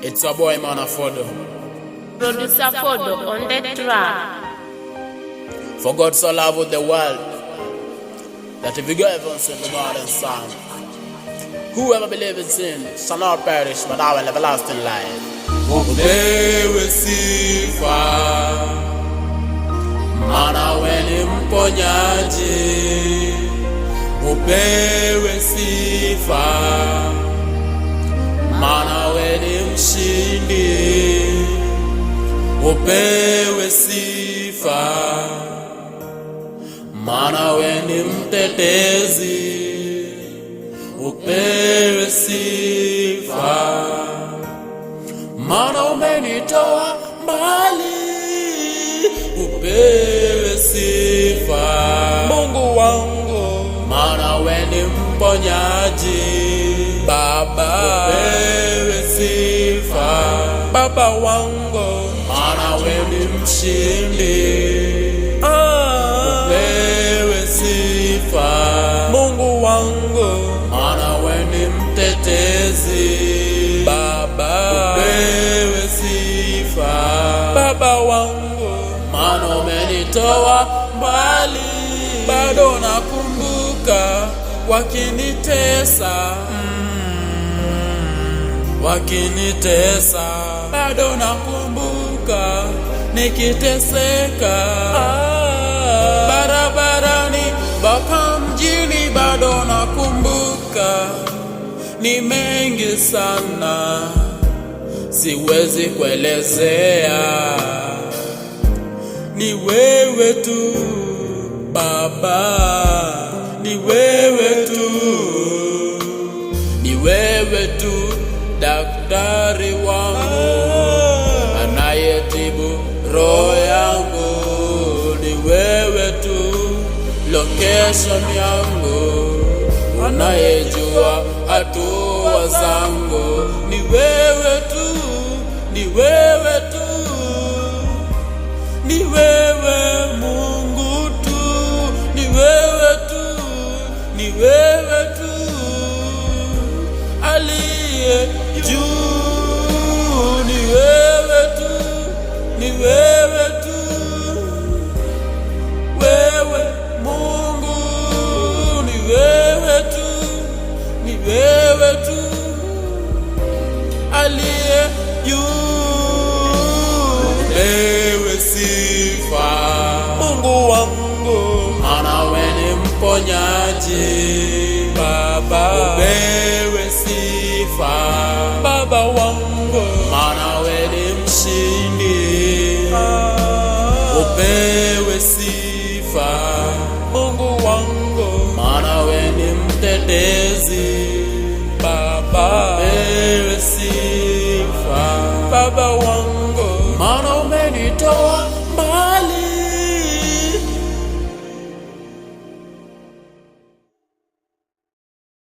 It's a boy man Fodo. Producer Fodo on the track. For God so loved the world that if you go ever sin the garden son, whoever believes in sin shall not perish but have an everlasting life. Upewe sifa, maana wewe ni mponyaji. Upewe sifa, maana wewe ni mshindi. Upewe sifa, maana wewe ni mtetezi. Upewe sifa, maana umenitoa mbali. Upewe sifa, Mungu wangu, maana wewe ni mponyaji. Baba, upewe sifa, Baba wangu, maana wewe ni mshindi. Upewe sifa, Mungu wangu, maana wewe ni mtetezi. Baba, upewe sifa, Baba wangu, maana umenitoa mbali. Bado nakumbuka wakinitesa, wakinitesa. Bado nakumbuka nikiteseka, barabarani mpaka mjini. Bado nakumbuka ni mengi sana, siwezi kuelezea. Ni wewe tu Baba, ni wewe tu, ni wewe tu daktari wangu anayetibu roho yangu. Ni wewe tu location yangu, unayejua hatua zangu. Ni wewe tu, ni wewe tu, ni wewe Mungu tu, ni wewe tu, ni wewe tu aliye juu. Ni wewe tu, ni wewe tu, wewe Mungu, ni wewe tu, ni wewe tu aliye juu. Upewe sifa, Mungu wangu, maana wewe ni mponyaji. Baba, upewe sifa, Baba wangu, maana wewe ni mshindi. Upewe sifa, Mungu wangu, maana wewe ni mtetezi. Baba, upewe sifa, Baba wangu,